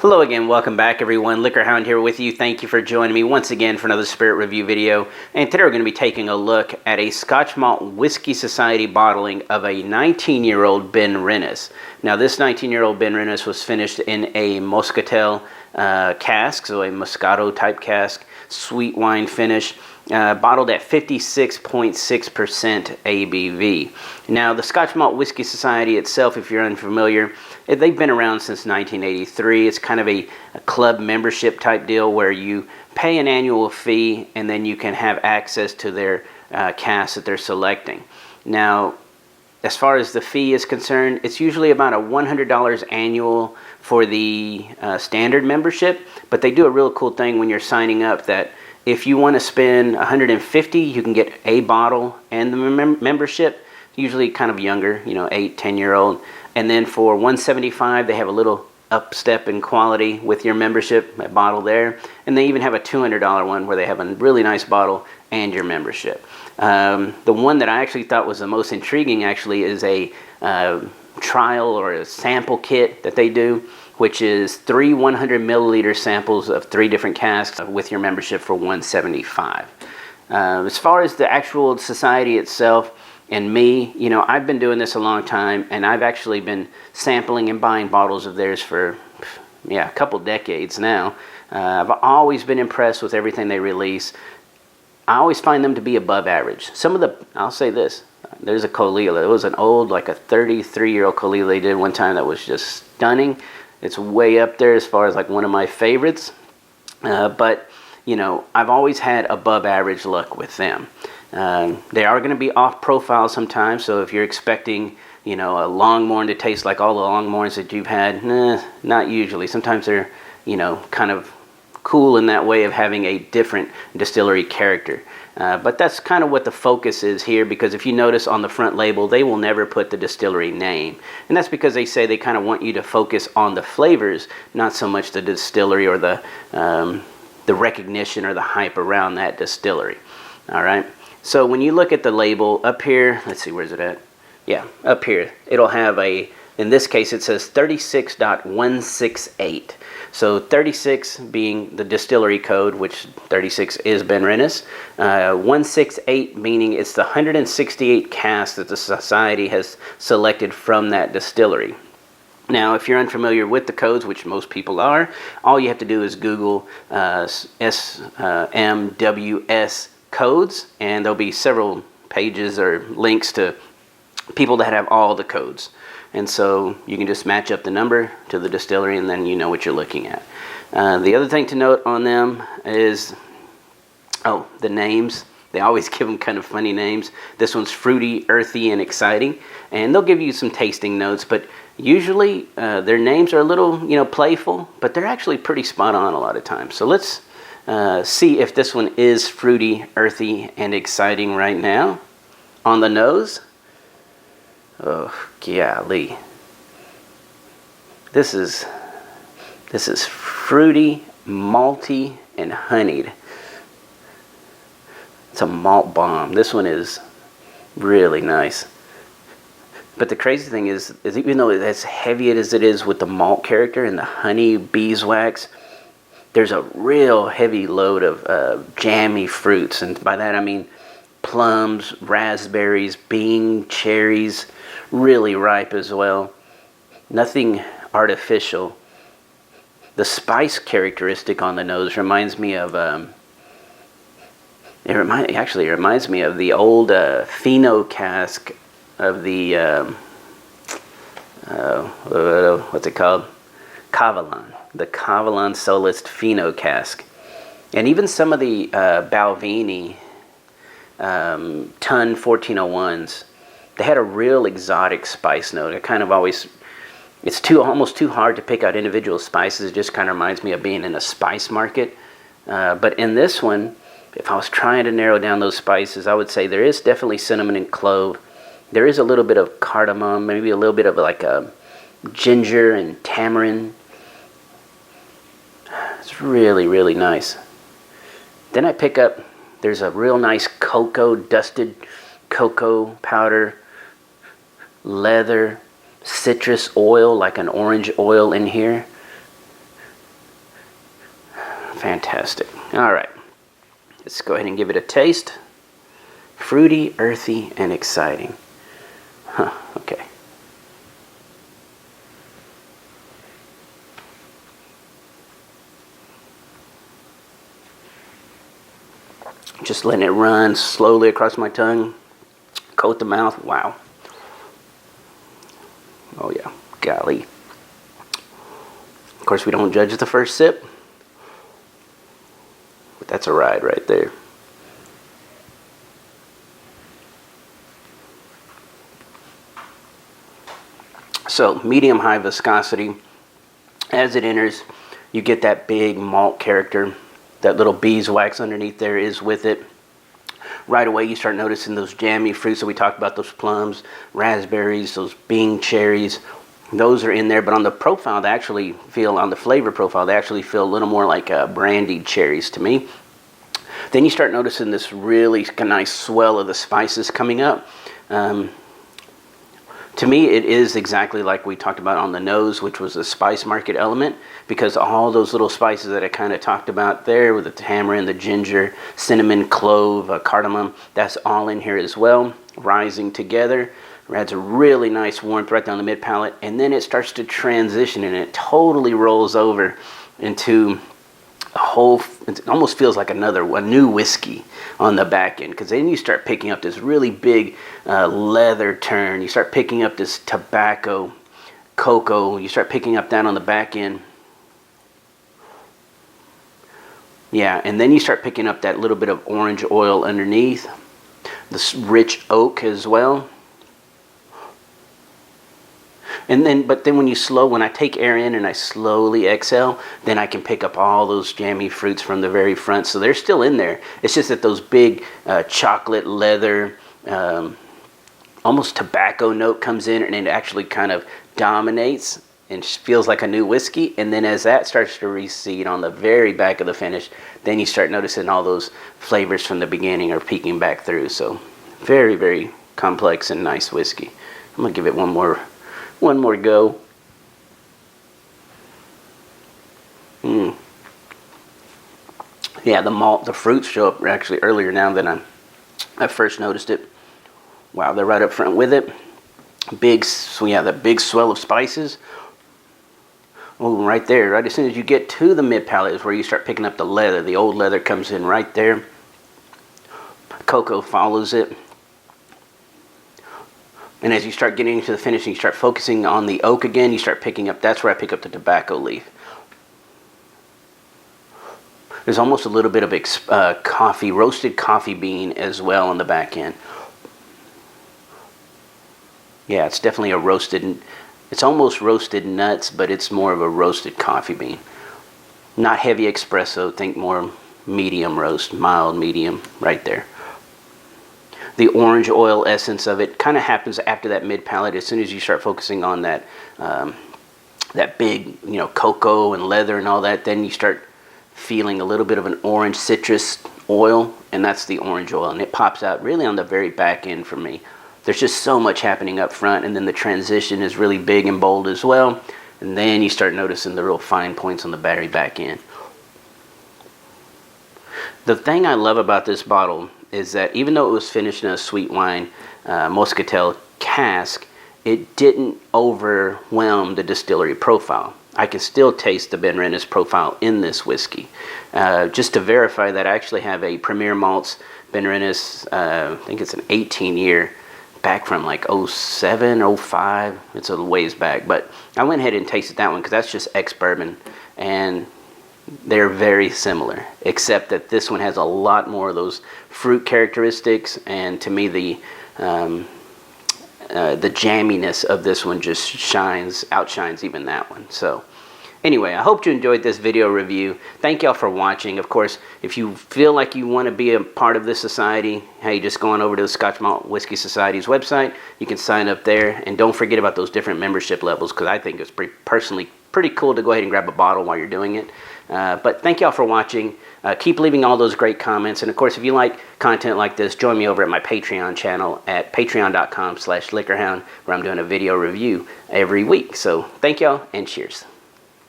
Hello again, welcome back everyone. LiquorHound here with you. Thank you for joining me once again for another spirit review video. And today we're going to be taking a look at a Scotch Malt Whiskey Society bottling of a 19-year-old Benrinnes. Now this 19-year-old Benrinnes was finished in a Moscatel cask, so a Moscato type cask, sweet wine finish. Bottled at 56.6% ABV. Now, the Scotch Malt Whiskey Society itself, if you're unfamiliar, they've been around since 1983. It's kind of a club membership type deal where you pay an annual fee and then you can have access to their casks that they're selecting. Now, as far as the fee is concerned, it's usually about a $100 annual for the standard membership, but they do a real cool thing when you're signing up that if you want to spend $150, you can get a bottle and the membership, usually kind of younger, 8, 10-year-old. And then for $175, they have a little up step in quality with your membership, a bottle there. And they even have a $200 one where they have a really nice bottle and your membership. The one that I actually thought was the most intriguing actually is a trial or a sample kit that they do, which is 3 100 milliliter samples of 3 different casks with your membership for $175. As far as the actual society itself and me, I've been doing this a long time, and I've actually been sampling and buying bottles of theirs for a couple decades now. I've always been impressed with everything they release. I always find them to be above average. I'll say this, there's a Colila. It was an old, like a 33-year-old Colila they did one time that was just stunning. It's way up there as far as like one of my favorites. But, I've always had above average luck with them. They are going to be off profile sometimes. So if you're expecting, a Longmorn to taste like all the Longmorns that you've had, not usually. Sometimes they're, kind of cool in that way of having a different distillery character. But that's kind of what the focus is here, because if you notice on the front label, they will never put the distillery name. And that's because they say they kind of want you to focus on the flavors, not so much the distillery or the recognition or the hype around that distillery. All right. So when you look at the label up here, let's see, where's it at? Yeah, up here. It'll have in this case, it says 36.168. So 36 being the distillery code, which 36 is Benrinnes. 168 meaning it's the 168 casks that the society has selected from that distillery. Now, if you're unfamiliar with the codes, which most people are, all you have to do is Google SMWS Codes, and there'll be several pages or links to people that have all the codes. And so you can just match up the number to the distillery, and then you know what you're looking at. The other thing to note on them is, the names. They always give them kind of funny names. This one's Fruity, Earthy, and Exciting. And they'll give you some tasting notes, but usually their names are a little, playful, but they're actually pretty spot on a lot of times. So let's see if this one is Fruity, Earthy, and Exciting right now. On the nose. Oh, golly. This is fruity, malty, and honeyed. It's a malt bomb. This one is really nice. But the crazy thing is even though it's as heavy as it is with the malt character and the honey beeswax, there's a real heavy load of jammy fruits. And by that I mean plums, raspberries, bean, cherries, really ripe as well. Nothing artificial. The spice characteristic on the nose reminds me of it reminds me of the old Fino cask of the what's it called? Kavalan. The Kavalan Solist Fino cask. And even some of the Balvenie Ton 1401s, they had a real exotic spice note. It kind of always, it's almost too hard to pick out individual spices. It just kind of reminds me of being in a spice market. But in this one, if I was trying to narrow down those spices, I would say there is definitely cinnamon and clove. There is a little bit of cardamom, maybe a little bit of like a ginger and tamarind. It's really, really nice. Then I pick up, there's a real nice cocoa, dusted cocoa powder, leather, citrus oil, like an orange oil in here. Fantastic. All right, let's go ahead and give it a taste. Fruity, earthy, and exciting. Huh, okay. Just letting it run slowly across my tongue, coat the mouth. Wow. Oh yeah, golly. Of course, we don't judge the first sip, but that's a ride right there. So medium high viscosity. As it enters, you get that big malt character. That little beeswax underneath there is with it. Right away you start noticing those jammy fruits that we talked about, those plums, raspberries, those Bing cherries. Those are in there, but on the profile they actually feel, on the flavor profile, they actually feel a little more like brandied cherries to me. Then you start noticing this really nice swell of the spices coming up. To me, it is exactly like we talked about on the nose, which was a spice market element, because all those little spices that I kind of talked about there with the tamarind, the ginger, cinnamon, clove, cardamom, that's all in here as well, rising together. It adds a really nice warmth right down the mid-palate, and then it starts to transition and it totally rolls over into a whole, it almost feels like a new whiskey on the back end, because then you start picking up this really big leather turn. You start picking up this tobacco, cocoa. You start picking up that on the back end. Yeah, and then you start picking up that little bit of orange oil underneath. This rich oak as well. And then, but then when I take air in and I slowly exhale, then I can pick up all those jammy fruits from the very front. So they're still in there. It's just that those big chocolate, leather, almost tobacco note comes in, and it actually kind of dominates and feels like a new whiskey. And then as that starts to recede on the very back of the finish, then you start noticing all those flavors from the beginning are peeking back through. So very, very complex and nice whiskey. I'm gonna give it one more go. Yeah, the malt, the fruits show up actually earlier now than I first noticed it. Wow, they're right up front with it. Big, so yeah, that big swell of spices. Oh, right there, right as soon as you get to the mid-palate is where you start picking up the leather. The old leather comes in right there. Cocoa follows it. And as you start getting into the finish and you start focusing on the oak again, you start picking up, that's where I pick up the tobacco leaf. There's almost a little bit of coffee, roasted coffee bean as well on the back end. Yeah, it's definitely a roasted, it's almost roasted nuts, but it's more of a roasted coffee bean. Not heavy espresso, think more medium roast, mild medium right there. The orange oil essence of it kind of happens after that mid-palate. As soon as you start focusing on that that big, you know, cocoa and leather and all that, then you start feeling a little bit of an orange citrus oil, and that's the orange oil, and it pops out really on the very back end for me. There's just so much happening up front, and then the transition is really big and bold as well, and then you start noticing the real fine points on the very back end. The thing I love about this bottle is that even though it was finished in a sweet wine Moscatel cask, it didn't overwhelm the distillery profile. I can still taste the Benrinnes profile in this whiskey. Just to verify that, I actually have a Premier Malts Benrinnes, I think it's an 18-year, back from like 07, 05. It's a ways back, but I went ahead and tasted that one because that's just ex-Bourbon, and they're very similar, except that this one has a lot more of those fruit characteristics, and to me the jamminess of this one just outshines even that one. So anyway, I hope you enjoyed this video review. Thank y'all for watching. Of course, if you feel like you want to be a part of this society, hey, just go on over to the Scotch Malt Whiskey Society's website. You can sign up there, and don't forget about those different membership levels, because I think it's personally pretty cool to go ahead and grab a bottle while you're doing it. But thank y'all for watching. Keep leaving all those great comments. And of course, if you like content like this, join me over at my Patreon channel at patreon.com/LiquorHound, where I'm doing a video review every week. So thank y'all, and cheers.